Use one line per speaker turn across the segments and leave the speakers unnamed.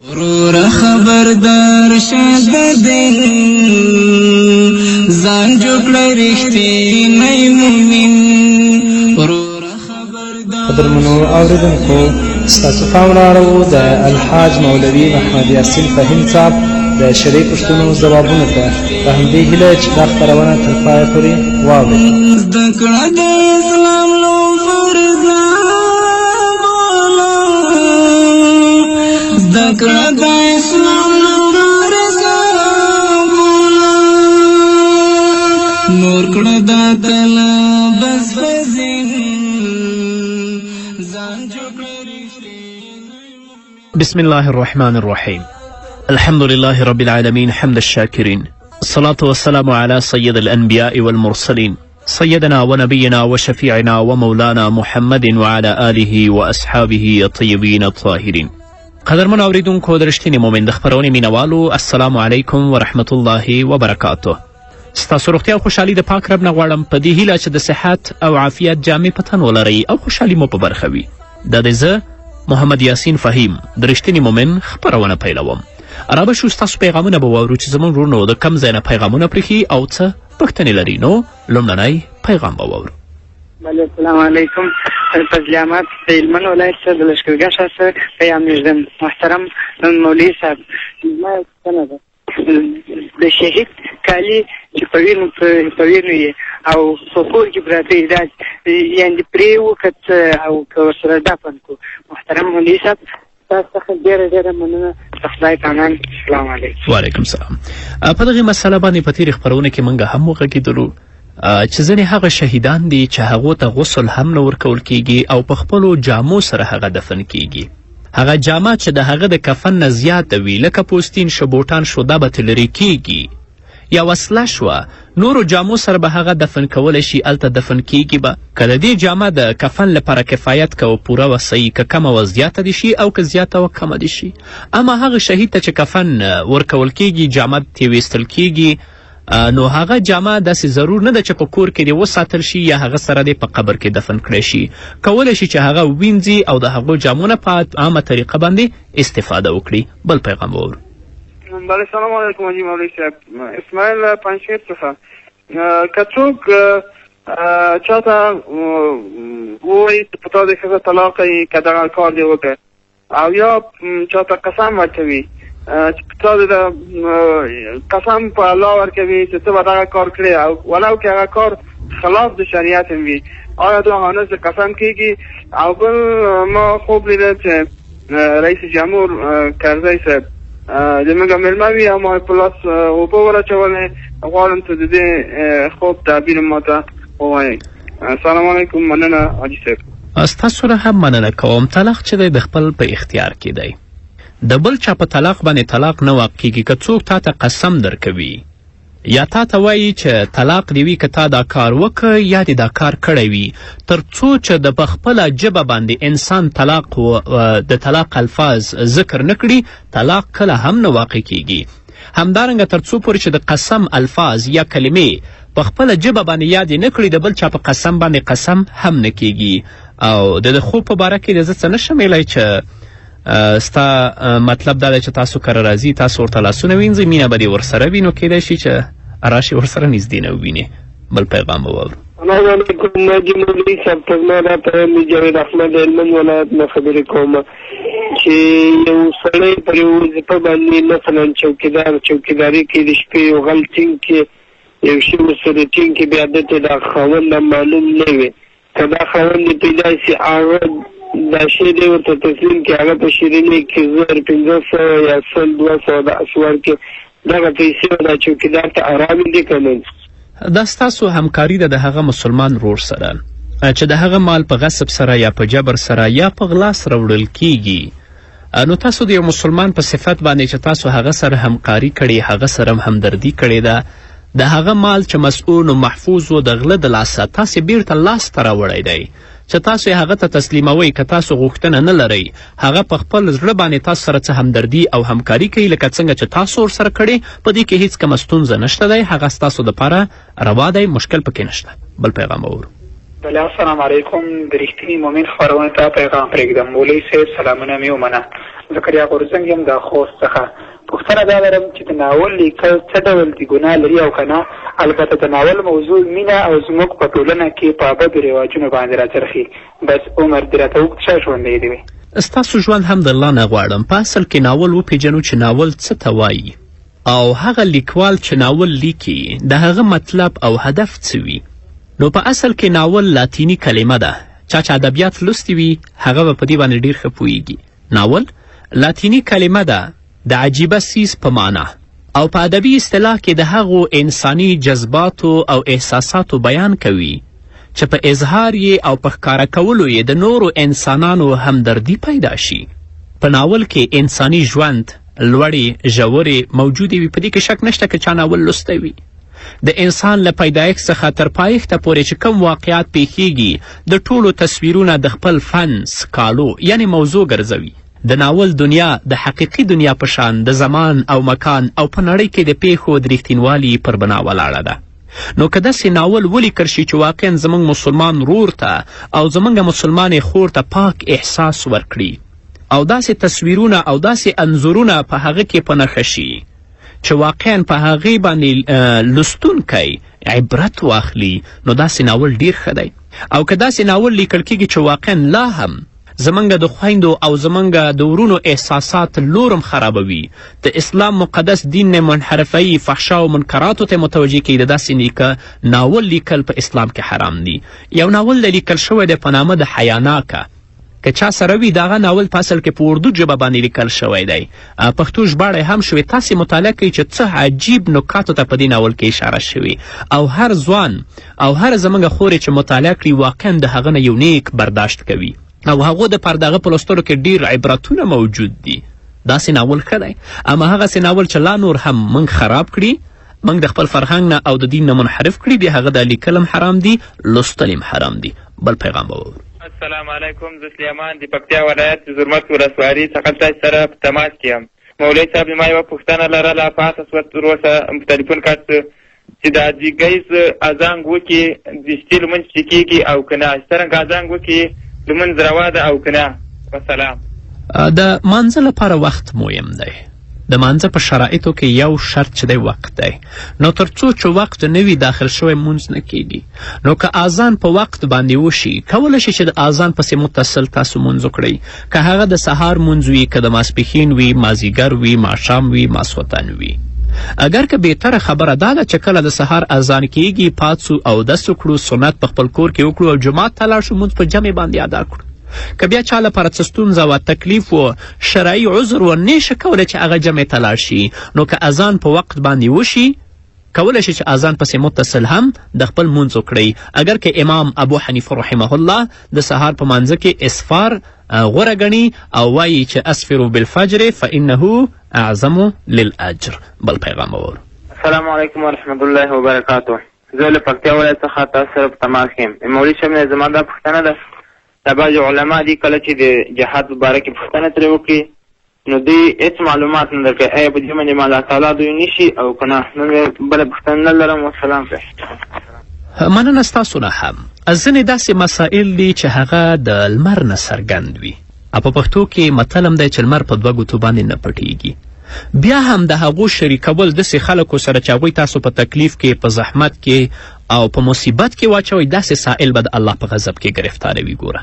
ورور خبردار شه د دین ځان جوړ رښتینی مؤمن ورور خبردار
قدرمنو اوریدونکو ستاسو پام راوړو د الحاج مولوي محمد یاسین فهیم صاحب د شرعي پوښتنو ځوابونو ته په همدې هیله چې دا خپرونه تر پایه پورې واورئ.
زده کړه د اسلام لو فرض زده کړه د اسلام لو فرض نور کړه دا کله بس فزین ځان جوړ
بسم الله الرحمن الرحيم. الحمد لله رب العالمين حمد الشاكرين، الصلاة والسلام على سيد الأنبياء والمرسلين سيدنا ونبينا وشفيعنا ومولانا محمد وعلى آله وأصحابه الطيبين الطاهرين. قدرمن اوریدونکو د رښتینې مومن د خپرونې مینوالو السلام علیکم ورحمت الله وبرکاته. ستاسو روغتیا او خوشحالي د پاک رب نه غواړم په دې هیله چې د صحت او عافیت جامې په تن ولرئ او خوشحالي مو په برخه وي. دا د زه محمد یاسین فهیم د رښتینې مومن خپرونه پیلوم. رابه شو ستاسو پیغامونه به واورو چې زموږ ورونو د کم ځای نه پیغامونه پرېښي او څه پوښتنې لري. نو لومړنی پیغام به واورو.
السلام علیکم. فضل احمد د هلمند ولایت څخه د لښکرګاه ښار څخه پیغام لیږدم. محترم مولوي صاحب، زما یو پوښتنه ده. د شهید کالي چې په وینو یې او په کور کې پراته یې دا یعنې پرې وکړه او که ورسره دفن کړو. محترم مولوي صاحب تاسو څخه ډېره مننه. د خدای په امان. السلام علیکم.
وعلیکم السلام. په دغې مسله باندې په تېرې خپرونه کې موږ هم وغږېدلو چې ځینې هغه شهیدان دي چې هغو ته غسل هم نه ورکول کیږي او په خپلو جامو سره هغه دفن کیږي. هغه جامه چې د هغه د کفن نه زیاته وي لکه پوستین شو بوټان شو دا به ترې لرې کیږي یا وسله شوه نورو جامو سره به هغه دفن کولی شي هلته دفن کیږي به که د دې جامه د کفن لپاره کفایت که و پوره و صحیح که کمه و زیاته دي شي او که زیاته و کمه دي شي. اما هغه شهید ته چې کفن ورکول کیږي جامه ترې ویستل کیږي نو هغه جامه داسې ضرور نه ده چې په کور کې دې وساتل شي یا هغه سره دې په قبر کې دفن کړی شي. کولی شي چې هغه وینځي او د هغو جامونه په عامه طریقه باندې استفاده وکړي. بل پیغام واورو.
بله سلام علیکم حاجي مولوي صاحب. اسماعیل پنجشیر څخه که څوک چاته ووایي چې په تا د ښځه طلاق یې که دغه کار دې وکړه او یا چاته قسم ورکوي چې په تا د قسم په الله ورکوي چې ته به دغه کار کړې او ولو که هغه کار خلاف د شریعت هم وي آیا دا هانس د قسم کیږي؟ او بل ما خوب لیده چې رئیس جمهور کرزی صاحب د موږ مېلمه وي او ما په لاس اوبه ورچولې. غواړم ته د دې خوب تعبیر ما ته ووایئ. السلام علیکم. مننه حاجي صاحب.
ستاسو نه هم مننه کوم. طلاق چې دی د خپل په اختیار کې دی. د بل چا په طلاق باندې طلاق نه واقع کیږي. که څوک تا ته قسم درکوي یا تا ته وایي چې طلاق دې وي که تا دا کار وکړه یا دې دا کار کړی وي تر څو چې د په خپله ژبه باندې انسان طلاق د طلاق الفاظ ذکر نه کړي طلاق کله هم نه واقع کیږي. همدارنګه تر څو پورې چې د قسم الفاظ یا کلمې په خپله ژبه باندې یاد نه کړي د بل چا په قسم باندې قسم هم نه کیږي. او د خوب په باره کې زه څه نه شم ویلی چې ستا مطلب دا دی چې تاسو کره راځي تاسو ورته لاسونه وینځئ مینه به دې ورسره وي نو کیدای شي چې راشي ورسره نږدې نه ووینې. بل پیغام به واورو.
السلام علیکم حاجي مولوي صاحب. ته زما دا پیغام جاوید احمد هلمند ولایت نه خبرې کوم چې یو سړی پر یو وظیفه باندې مثلا چوکیداري کوي د شپې یو غل ټینګ کې یو شي ورسره ټینګ کې بیا دته دا خاوند معلوم نه وي که دا خاوند پیدا شي هغه دا شی دی ورته تسلیم کړي هغه په شیرینۍ کې 1500 یا 200 د اسوار کې دغه پیسې دا چوکیدار ته ارام دي که نه؟
دا ستاسو همکاري ده د هغه مسلمان رور سره چې د هغه مال په غصب سره یا په جبر سره یا په غلا سره وړل کیږي. نو تاسو د یو مسلمان په صفت باندې چې تاسو هغه سره همکاري کړې هغه سره همدردي کړې ده د هغه مال چې مسؤول و محفوظ و د غله د لاسه تاسې بیرته لاس ته راوړی دی چې تاسو یې هغه ته تسلیموئ که تاسو غوښتنه نه لرئ هغه په خپل زړه باندې تاسو سره څه همدردي او همکاري کوي لکه څنګه چې تاسو ورسره کړې په دې کې هیڅ کومه ستونزه نشته دی. هغه ستاسو دپاره روا دی مشکل پکې نشته. بل پیغام واورو.
بله السلام علیکم. د رښتیني مومن خپرونې ته پیغام پرېږدم. مولوي صاحب سلامونه مې ومنه. زکریا غورځنګ یم د خوست څخه. پوښتنه دا لرم چې د ناول لیکل څه ډول دي، ګناه لري او که نه؟ البته د ناول موضوع مینه او زموږ په ټولنه کې په بدو رواجونو باندې راڅرخي. بس عمر دې راته اوږد شه، ژوندی دې وي.
ستاسو ژوند هم د الله نه غواړم په اصل کې ناول وپیژنو چې ناول څه ته وایي او هغه لیکوال چې ناول لیکي د هغه مطلب او هدف څه وي. نو په اصل کې ناول لاتینی کلمه ده. چا چې ادبیات لوستی وي هغه به په دې باندې ډېر ښه پوهیږي. ناول لاتینی کلمه ده د عجیبه څیز په معنا او په ادبي اصطلاح کې د هغو انساني جذباتو او احساساتو بیان کوي چې په اظهار یې او په ښکاره کولو یې د نورو انسانانو همدردي پیدا شي. په ناول کې انساني ژوند لوړې ژورې موجودې وي. په دې کې شک نشته که چا ناول لوستی وي. د انسان له پیدایښت څخه تر پایښته پورې چې کوم واقعات پیښیږي د ټولو تصویرونه د خپل فن سکالو یعنی موضوع ګرځوي. د ناول دنیا د حقیقي دنیا په شان د زمان او مکان او په نړۍ کې د پیښو د رښتینوالي پر بنا ولاړه ده. نو که داسې ناول ولیکل شي چې واقعا زموږ مسلمان رور ته او زموږ مسلمانې خور ته پاک احساس ورکړي او داسې تصویرونه او داسې انځورونه په هغه کې په نښه شي چې واقعا په هغې باندې لوستونکی عبرت واخلي، نو داسې ناول ډیر ښه دی. او که داسې ناول لیکل کېږي چې واقعا لا هم زمونږ د خویندو او زمونږ د ورونو احساسات لورم خرابوي، د اسلام مقدس دین نه منحرفوي، فحشا او منکراتو ته متوجه کوي، د داسې نیکه ناول لیکل په اسلام کې حرام دي. یو ناول د لیکل شوی دی په نامه د حیاناکه. که چا سره وي د هغه ناول په اصل کې په اردو ژبه باندې لیکل شوی دی، پښتو ژباړه هم شوې. تاسې مطالعه کوئ چې څه عجیب نکاتو ته په دې ناول کې اشاره شوې او هر ځوان او هر زموږ خورې چې مطالعه کړي واقعا د هغه نه یو نیک برداشت کوي او هغو دپاره د هغه په لوستلو کې ډېر عبرتونه موجود دي. داسې ناول ښه دی. اما هغسې ناول چې لا نور هم موږ خراب کړي، موږ د خپل فرهنګ نه او د دین نه منحرف کړي، بیا هغه د لیکل هم حرام دي، لوستل هم حرام دي. بل پیغام به وورو.
السلام علیکم، زه سلیمان د پکتیا ولایت د زرمت ولسوالي څخه تاسو سره په تماس کې یم. مولوي صاحب ما یوه پوښتنه لرله په اساس تر اوسه په ټلیفون کاټ چې د حاجي اذان وکړي د شپې لمونځ چې کېږي او که نه، څرنګه اذان وکړي لمونځ روا ده او که نه؟ وسلام.
د مانځه لپاره وخت مهم دی. د مانځه په شرایطو کې یو شرط چې دی وخت دی. نو تر څو چې وخت نه وي داخل شوی مونځ نه کیږي. نو که اذان په وخت باندې وشي کولی شي چې د اذان پسې متصل تاسو مونځ وکړئ، که هغه د سهار مونځ وي، که د ماسپښین وي، مازیګر وي، ماښام وي، ماسخوتن وي. اگر که بهتره خبره دا ده چې کله د سهار اذان کیږي پاڅو او دس وکړو، سنت په خپل کور کې وکړو او جومات ته لاړ شو، مونځ په جمع باندې ادا کړو. که بیا چا لپاره څه ستونزه و، تکلیف و، شرعي عذر و، نشه کولی چې هغه جمع ته لاړ شي، نو که اذان په وخت باندې وشي کولی شي چې اذان پسې متصل هم د خپل مونځ وکړئ. اگر که امام ابو حنیفه رحمه الله د سهار په مانځه کې اسفار غوره ګڼي او وایي چې اسفروا بالفجر فانه اعظم للاجر. بل پیغام وورو.
السلام علیکم ورحمت الله وبرکاته. زه له پکتیا ولایت څخه تاسو سره په تماس کې یم. مولوي صاحب نه زما دا پوښتنه ده، دا بعضې علما دي کله چې د جهاد په باره کې پوښتنه ترې وکړي نو دوی هېڅ معلومات نه درکوي، آیا په دې باندې ما الله تعالی دوی نیسي او که نه؟ نو مې بله پوښتنه نه لرم. والسلام.
مننه ستاسو نه هم. ځینې داسې مسائل دي چې هغه د لمر نه څرګند وي. په پښتو کې متل هم دی چې لمر په دوه ګوتو باندې نه پټیږي. بیا هم د هغو شریکول داسې خلکو سره چې هغوی تاسو په تکلیف کې، په زحمت کې او په مصیبت کې واچوئ، داسې سائل به د الله په غضب کې ګرفتاروي. ګوره،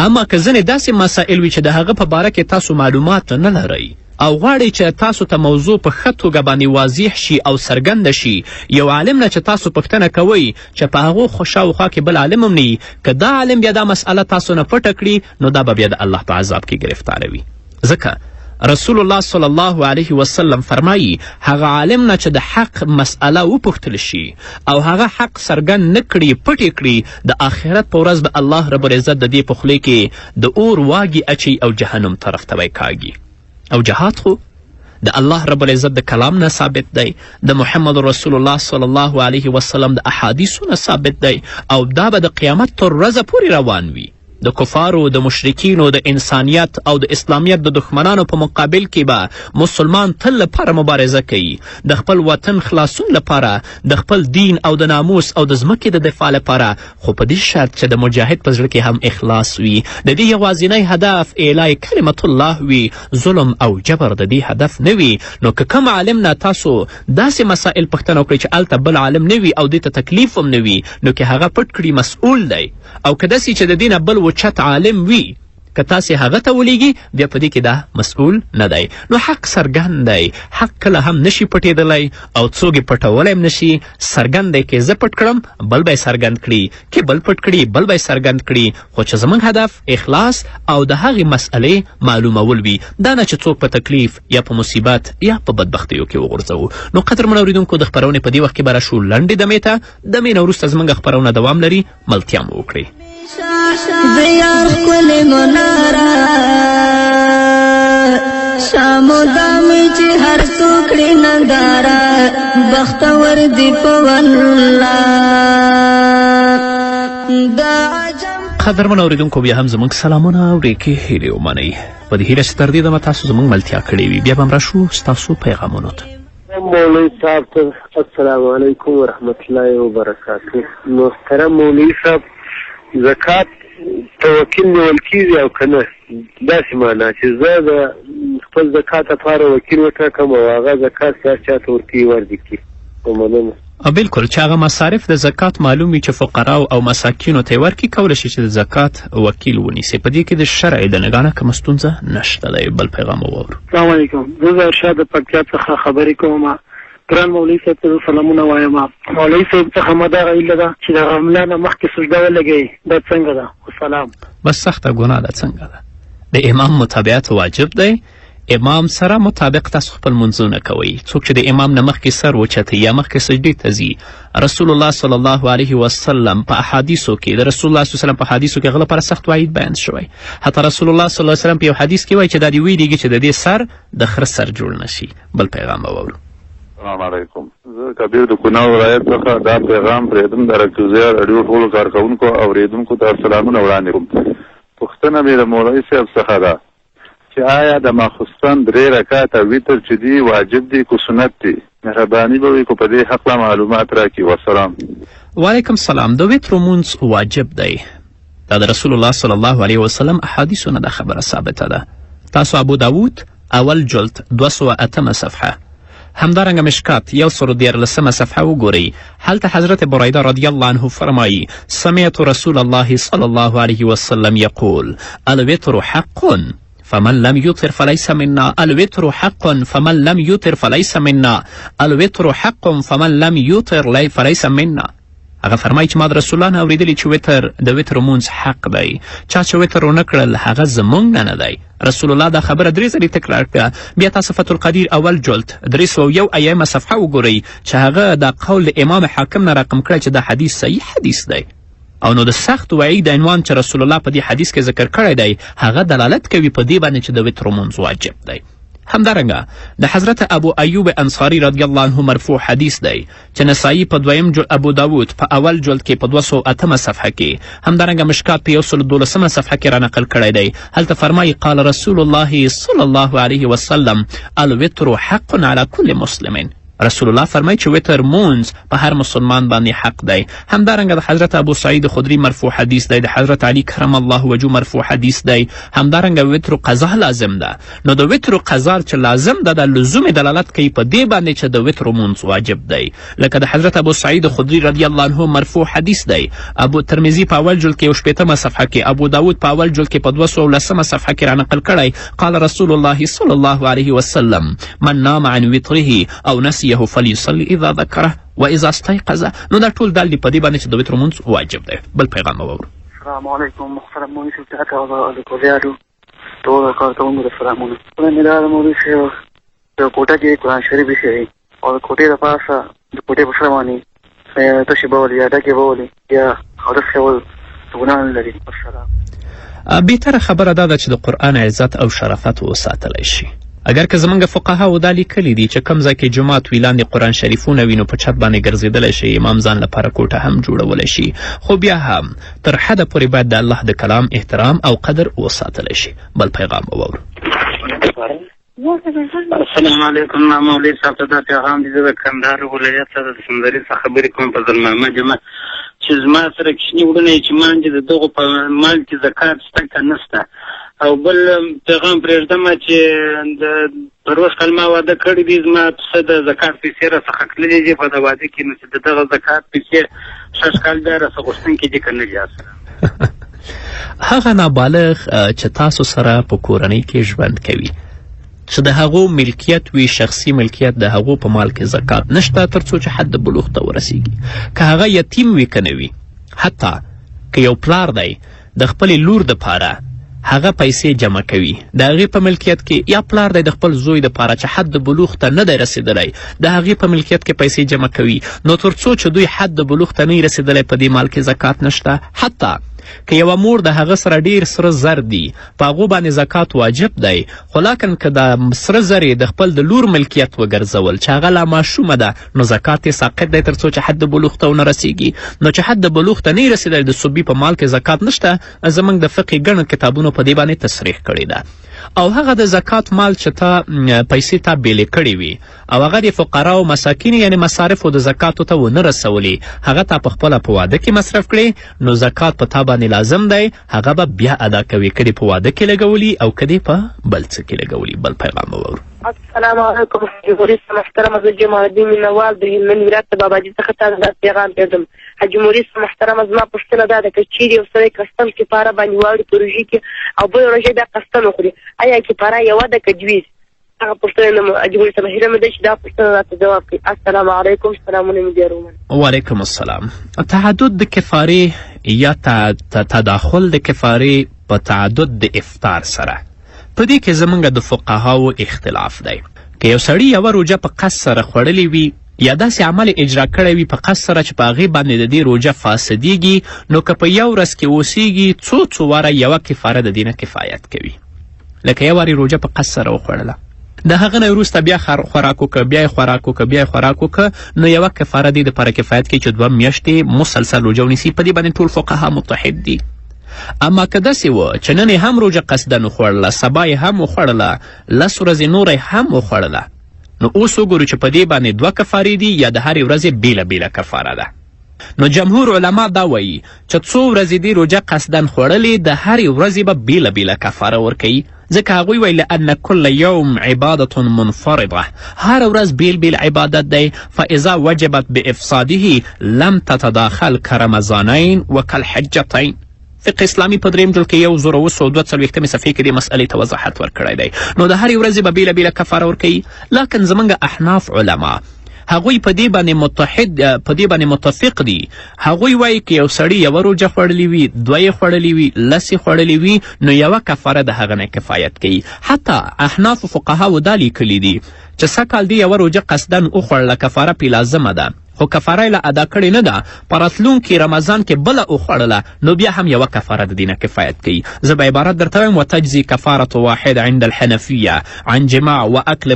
اما که ځینې داسې مسائل وي چې د هغه په باره کې تاسو معلومات نه لرئ او غواړئ چې تاسو ته موضوع په ښه توګه باندې واضح شي او څرګنده شي، یو عالم نه چې تاسو پوښتنه کوئ چې په هغو شاوخوا کې بل عالم هم نه وي، که دا عالم بیا دا مسئله تاسو نه پټه کړي نو دا به بیا د الله په عذاب کې ګرفتاروي. ځکه رسول الله صلی الله علیه وسلم فرمایي هغه عالم نه چې د حق مسئله وپوښتل شي او هغه حق څرګند نه کړي، پټې کړي، د آخرت په ورځ به الله رب العزت د دې په خولې کې د اور واګي اچي او جهنم طرف ته به کاږي. او جهاد خو د الله رب العزت د کلام نه ثابت دی، د محمد رسول الله صلی الله علیه وسلم د احادیثو نه ثابت دی او دا به د قیامت تر ورځه پورې روان وي. د کفارو د مشرکینو د انسانیت او د اسلامیت د دښمنانو په مقابل کې به مسلمان تل لپاره مبارزه کوي، د خپل وطن خلاصون لپاره، د خپل دین او د ناموس او د ځمکې د دفاع لپاره، خو په دې شرط چې د مجاهد په زړه کې هم اخلاص وي، د دې یوازینی هدف اعلای کلمت الله وي، ظلم او جبر د دې هدف نه وي. نو که کوم عالم نه تاسو داسې مسائل پوښتنه وکړئ چې هلته بل عالم نه وي او دې ته تکلیف هم نه وي، نو که هغه پټ کړي مسؤول دی، او که داسې چې د دې نه بل چت عالم وي که تاسې هغه ته ولیږي بیا په دې کې دا مسؤول نه دی. نو حق څرګند دی، حق کله هم نشي پټېدلی او څوک یې پټولی هم نشي. څرګند دی که زه پټ کړم بل به یې څرګند کړي، که بل پټ کړي بل به یې څرګند کړي، خو چې زموږ هدف اخلاص او د هغې مسئلې معلومول وي، دا نه چې څوک په تکلیف یا په مصیبت یا په بدبختیو کې وغورځوو. نو قدرمن اورېدونکو د خپرونې په دې وخت کې به راشو لنډې دمې ته، دمې نه وروسته زموږ خپرونه دوام لري، ملتیا مو وکړئ.
د یار ښکلې مناره شامو دامې چې هر څوک کړي ننداره بختور دي په والله د عجم.
قدرمن اورېدونکو بیا هم زموږ سلامونه او ریکې هیلې ومنئ، په دې هیله چې تر دې دمه تاسو زموږ ملتیا کړې وي. بیا به هم راشو ستاسو پیغامونو ته.
مولوی صاحب ته السلام علیکم ورحمت الله وبرکاتہ. محترم مولوی صاحب، زکات توکیل نیول کیږي او که نه، داسې معنا چې زه د خپل زکات لپاره وکیل وټاکم او هغه زکات چې هر چا ته ورکوي ورده کړي. مننه.
بلکل چې هغه مصارف د زکات معلوم وي چې فقراو او مساکینو ته یې ورکړي، کولی شي چې د زکات وکیل ونیسي. په دې کې د شرع د نګانه کومه ستونزه نشته دی. بل پیغام واورو.
السلام علیکم، زه ارشاد د پکتیا څخه خبرې کوم. ګران مولوي صاحب ته سلامونه وایم. مولوي صاحب څخه مه دغه هیله ده چې د غملا نه مخکې سجده ولګوي، دا څنګه ده؟ وسلام. بس
سخته ګناه ده. څنګه ده؟ د امام متابعت واجب دی. امام سره مطابق تاسو خپل منځونه کوئ. څوک چې د امام نه مخکې سر وچتوي یا مخکې سجدې ته ځي، رسول الله صلی الله علیه وسلم په احادیثو کې د رسول الله صلی الله علیه وسلم په حدیثو کې هغه لپاره سخت وعید بیان شوی. حتی رسول الله صلی الله علیه وسلم په یو حدیث کې وایي چې دا دې ویریږي چې د دې سر د خره سر جوړ نشي. بل پیغام واورو.
السلام علیکم، زه کبیر د کونړ ولایت څخه دا پیغام پرېږدم د رکوزیا راډیو ټولو کارکوونکو او اورېدونکو ته سلامونه وړاندې کوم. پوښتنه مې د مولوي صاحب څخه ده چې آیا د ماخوستن 3 رکعاته ویتر چې دی واجب دی که سنت دی؟ مهرباني به وي که په دې هکله معلومات راکړي. وسلام.
وعلیکم السلام. د وتر لمونځ واجب دی، دا د رسول الله صلی الله علیه وسلم احادیثو نه دا خبره ثابته ده. تاسو ابو داود اول جلد 208 صفحه، همدارنګه مشکات 114 صفحه وګورئ. هلته حضرت بريده رضی الله عنه فرمایي: سمعت رسول الله صلی الله علیه وسلم یقول الوتر حق فمن لم يطر فليس منا، الوتر حق فمن لم يطر فليس منا، الوتر حق فمن لم يطر فليس منا. هغه فرمایي چې ما د رسول الله نه اورېدلي چې وتر د وتر لمونځ حق دی، چا چې وتر ونه کړل هغه زموږ نه دی. رسول الله دا خبره 3 ځلې تکرار کړه. بیا تاسو فتح القدیر اول جلد 301 صفحه وګورئ چې هغه دا قول د امام حاکم نه رقم کړی چې دا حدیث صحیح حدیث دی. او نو د سخت وعید عنوان چې رسول الله په دې حدیث کې ذکر کړی دی هغه دلالت کوي په دې باندې چې د وتر لمونځ واجب دی. همدارنګه د حضرت ابو ایوب انصاری رضی الله عنه مرفوع حدیث دی چې نسائی په 2 جلد، ابو داود په اول جلد کې په 208 صفحه کې، همدارنګه مشکات په 112 صفحه کې را نقل کړی دی. هلته فرمایي: قال رسول الله صلی الله علیه وسلم الوتر حق علی کل مسلم. رسول الله فرمایي چې وتر مونځ په هر مسلمان باندې حق دی. همدارنګه د حضرت ابو سعید خدری مرفوع حدیث دی، د حضرت علی کرم الله وجهه مرفوع حدیث دی. همدارنګه وتر قضا لازم ده. نو د وتر قضا چې لازم ده د لزوم دلالت کوي په دې باندې چې د وتر مونځ واجب دی، لکه د حضرت ابو سعید خدری رضی الله عنه مرفوع حدیث دی. ابو ترمذی په اول جلد کې 18 صفحه کې، ابو داود په اول جلد کې په 219 صفحه کې را نقل کړی. قال رسول الله صلی الله علیه وسلم من نام عن وتره او نسیه فلیصلی اذا ذکره و اذا استيقظ. نو دا ټول دال دی په دې باندې چې د وتر لمونځ واجب دی. بل پیغام واورو.
السلام علیکم محترم مولوي صاحب ته د کوریاډو ټولو کارکوونکو ته سلامونه. مې دا د مولوي صاحب د کوټه کې قرآن شریف ایښی او د کوټې د پاسه د کوټې په سر باندې تشې بولې یا ډکې بولې یا حدث کول ګناه نه لري. السلام.
بهتره خبره دا ده چې د قرآن عزت او شرافت وساتلی شي. اگر که زمونږ فقهاو دا لیکلي دي چې کوم ځای کې جومات وي لاندې قرآن شریفونه وي نو په چت باندې ګرځېدلی شي، امام ځان لپاره کوټه هم جوړولی شي، خو بیا هم تر حده پورې باید د الله د کلام احترام او قدر وساتلی شي. بل پیغام واورو.
السلام علیکم. مولوي صاحب ته دا پیغام دی، زه د کندهار ولایت څخه د سندري څخه خبرې کوم په ظلمامه جماعت چې زما سره کوچني وروڼه چې مانجې د دغو په مال کې زکات شته که نشته. او بل پیغام پرېږدم چې د پروس کال ما واده کړی دی، زما پسه د زکات پیسې راڅخه تللې دي په د واده کې، نو چې د دغه زکات پیسې شش کال بیا راڅخه غوښتونکي دي که نه دي.
هغه نابالغ چې تاسو سره په کورنۍ کې ژوند کوي چې د هغو ملکیت وي، شخصي ملکیت، د هغو په مال کې زکات نشته تر څو چې حد بلوغ ته ورسیږي. که هغه یتیم وي که نه وي، حتی که یو پلار دی د خپلې لور دپاره هغه پیسې جمع کوي د هغې په ملکیت کې، یا پلار دی د خپل زوی دپاره چې حد بلوغ ته نه دی رسېدلی د هغې په ملکیت کې پیسې جمع کوي، نو تر څو چې دوی حد بلوغ ته نه رسېدلی په دې مال کې زکات نشته. حتی که یوه مور د هغه سره ډیر سره زر دي په هغو باندې زکات واجب دی، خو لاکن که د سره زر د خپل د لور ملکیت وګرځول چې هغه لا ماشومه ده نو زکات یې ساقط دی تر څو چې حد بلوغ ته ونه رسیږي. نو چې حد بلوغ ته نه رسېدلی د صوبي په مال کې زکات نشته، زموږ د فقې ګڼو کتابونو په دې باندې تصریح کړې ده. او هغه د زکات مال چې تا پیسې تا بیلې کړې وي او هغه د فقراو مساکینو یعنې مصارفو د زکاتو ته ونه رسولي، هغه تا په خپله په واده کې مصرف کړې، نو زکات په تا باندې لازم دی، هغه به بیا ادا کوي، که په واده کې لګولي او که په بل څه کې لګولي. بل پیغام واورو.
السلام علیکم. حاجي موري محترمه، زه جمال الدین مینوال د هلمند ولایت د باباجي څخه تاسو ته پیغام پیږم. حاجي موري محترمه، زما پوښتنه دا ده که چیرې یو سړی قسطن کفاره باندې واوړي په روژې کې او بله ورځ بیا قسطن وخوري، آیا کفاره یوه ده که دوې؟ هغه پوښتنه حاجي موري صاحب هیله مې ده چې دا پوښتنه راته جواب کړي. السلام علیکم. سلامونه مې ډېر ومنه. وعلیکم
السلام. تعدد د کفارې یا تداخل د کفارې په تعدد د افطار سره په دې کې زموږ د فقهاو اختلاف دی. که یو سړي یوه روژه په قصد سره خوړلې وي یا داسې عمل اجرا کړی وي په قصد سره چې په هغې باندې د دې روژه فاسدیږي، نو که په یو ورځ کې اوسیږي څو واره یوه کفاره د دې نه کفایت کوي. لکه یو وارې روژه په قصد سره وخوړله، د هغه نه وروسته بیا خوراک وکړه، بیا یې خوراک وکړه، بیا یې خوراک وکړه، نو یوه کفاره دې دپاره کفایت کوي چې 2 میاشتې مسلسل روژه ونیسي. په دې باندې ټول فقها متحد دي. اما که داسې وه چې نن یې هم روژه قصدن وخوړله، سبا یې هم وخوړله، 10 ورځې نوره یې هم وخوړله، نو اوس وګورو چې په دې باندې 2 کفارې دي یا د هرې ورځې بیله بیله کفاره ده. نو جمهور علما دا وایي چې 2 ورځې دې روژه قصدن خوړلې د هرې ورځې به بیله بیله کفاره ورکوي، ځکه هغوی وایي لأن کل یوم عبادة منفرده، هر ورځ بیل بیل عبادت دی. فاذا وجبت بافساده لم تتداخل كرمضانین وكالحجتین. فقه اسلامي په 3 جلد کې 1042 صفحې کې دې مسئلې ته وضاحت ورکړی دی. نو د هرې ورځې به بیله بیله کفاره ورکوي. لکن زموږ احناف علما هغوی په دې باندې متفق دي. هغوی وایي که یو سړي یوه روژه خوړلې وي، 2 یې خوړلې وي، 10 یې خوړلې وي، نو یوه کفاره د هغه نه کفایت کوي. حتی احناف فقهاو دا لیکلي دي چې سږکال دې یوه روژه قصدن وخوړله، کفاره پې لازمه ده، خو کفاره یې له ادا کړې نه ده، په راتلونکي رمضان کې بله وخوړله، نو بیا هم یوه کفاره د دې نه کفایت کوي. زه به عبارت درته وایم: وتجزي كفارة واحد عند الحنفية عن جماع وأكل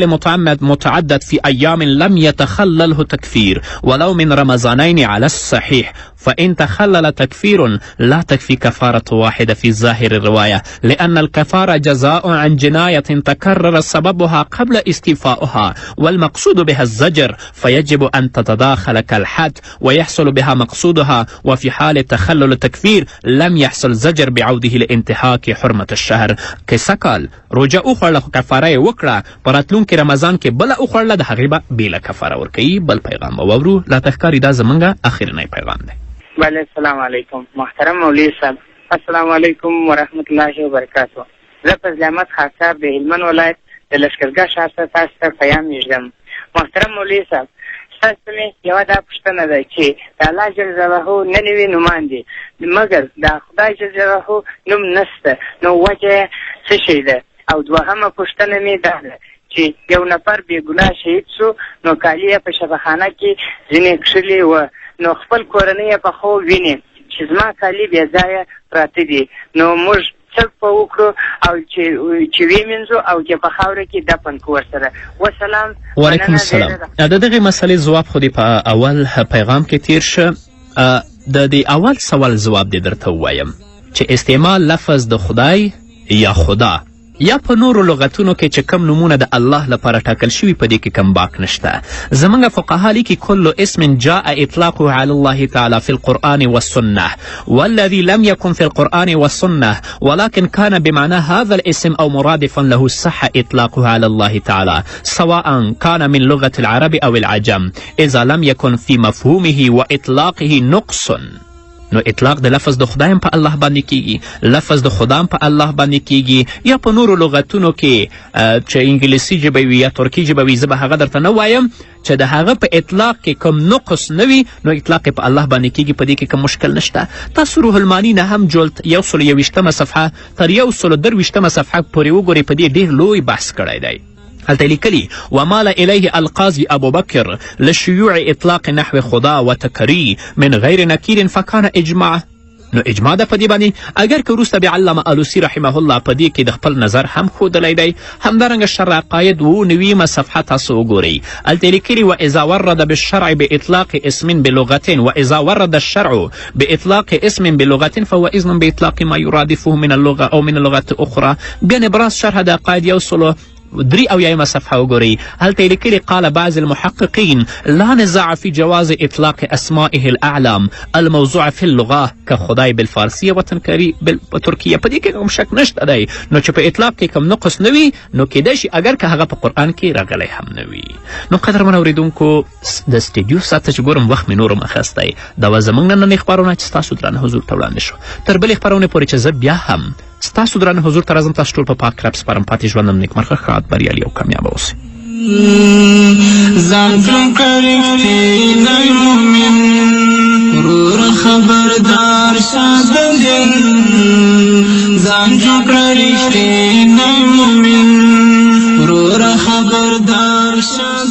متعمد متعدد في أيام لم يتخلله تكفير ولو من رمضانين على الصحيح، فإن تخلل تكفير لا تكفي كفارة واحدة في ظاهر الرواية، لأن الكفارة جزاء عن جناية تكرر سببها قبل استيفائها والمقصود بها الزجر، فيجب أن تتداخل كالحد ويحصل بها مقصودها، وفي حال تخلل التكفير لم يحصل زجر بعوده لانتهاك حرمة الشهر. که سکال روژه وخوړله خو کفاره یې وکړه، په راتلونکي رمضان کې بله وخوړله، د هغې به بیله کفاره ورکوي. بل پیغام به واورو. راته ښکاري دا زموږ اخرنی پیغام دی.
بله، السلام علیکم محترم مولوی صاحب. السلام علیکم ورحمت الله وبرکاتو. زه فضل احمد خاصاب د هلمند ولایت د لشکرګاه ښار څخه تاسو ته پیغام یږدم. محترم مولوی صاحب، ستاسو مې یوه دا پوښتنه ده چې د الله جل جلاله نه نوي نومان دي، مګر د خدای جل جلاله نوم نشته، نو وجه څه شی ده؟ او دوهمه پوښتنه مې دا ده چې یو نفر بې ګناه شهید شو، نو کالي یې په شفاخانه کې ځینې کښلي وه، نو خپل کورنۍ یې په خو ویني چې زما کالي بې ځایه پراته دي، نو موږ څک په وکړو او چې ویمنځو او چې په خاوره کې دفن کړو ورسره. وسلام.
وعلیکم السلام. د دغې مسئلې ځواب خو دې په اول پیغام کې تیر شه. د دې اول سوال ځواب دې درته ووایم چې استعمال لفظ د خدای یا خدا یا په نورو لغتونو کې چې کم نومونه د الله لپاره ټاکل شوي په دې کې کم باک نشته. زموږ فقها لیکي کل اسم جاء اطلاقه على الله تعالى في القرآن والسنة والذي لم يكن في القرآن والسنة ولكن كان بمعنى هذا الاسم أو مرادفا له صح إطلاقه على الله تعالى سواء كان من لغة العرب أو العجم إذا لم يكن في مفهومه وإطلاقه نقص. نو اطلاق د لفظ د خدایم په الله باندې کیږي، لفظ د خدام په الله باندې کیږي، یا په نورو لغتونو کې چې انګلیسي ژبه وي یا ترکي ژبه وي. زه به هغه درته نه وایم چې د هغه په اطلاق کې کوم نقص نه وي، نو اطلاق په الله باندې کیږي، په دې کې کوم مشکل نشته. تاسو روح المانی نه هم جلد 121 صفحه تر 123 صفحه پورې وګورئ، په دې ډېر لوی بحث کړی دی. هلته لیکلي ومال الیه القاضي ابو بکر لشیوع اطلاق نحو خدا و تکری من غیر نکیر فکان اجماع. نو اجماع ده په دې باندې. اگر که وروسته بیا علامه آلوسی رحمه الله په دې کې د خپل نظر هم ښودلی دی. همدارنګه شرع عقاید 29 صفحه تاسو وګورئ، هلته لیکلي واذا ورد بالشرع باطلاق اسم بلغة واذا ورد الشرع باطلاق اسم بلغة فهو اذن باطلاق ما يرادفه من اللغة او من اللغات الاخرى. بیا نبراس شرح د عقاید 1 صفحه وګورئ، هلته یې لیکلي قال بعض المحققين لا نزاع في جواز اطلاق اسمائه الاعلام الموضوع في اللغه كخدای بالفارسیه و تنکری بالترکیه. په دې کې کوم شک نشته دی. نو چې په اطلاق کې کوم نقص نه وي نو کیدای شي اگر که هغه په قرآن کې راغلی هم نه وي. نو قدرمن اورېدونکو د سټډیو ساعت چې ګورم وخت مې نور مخستی. دا وه زموږ نننۍ خپرونه چې ستاسو درانه حضور ته وړاندې شو. تر بلې خپرونې پورې چې زه بیا هم ستاسو درانه حضور ته راځم، تاسو ټول په پاک رب سپارم. پاتې ژوندم نیکمرغه، ښاد، بریالي او کامیابه اوسئ.
ځان کړم که رښتینی مؤمن، ورور خبردار شه د دین. ځان کړم رښتینی مؤمن، ورور خبردار شه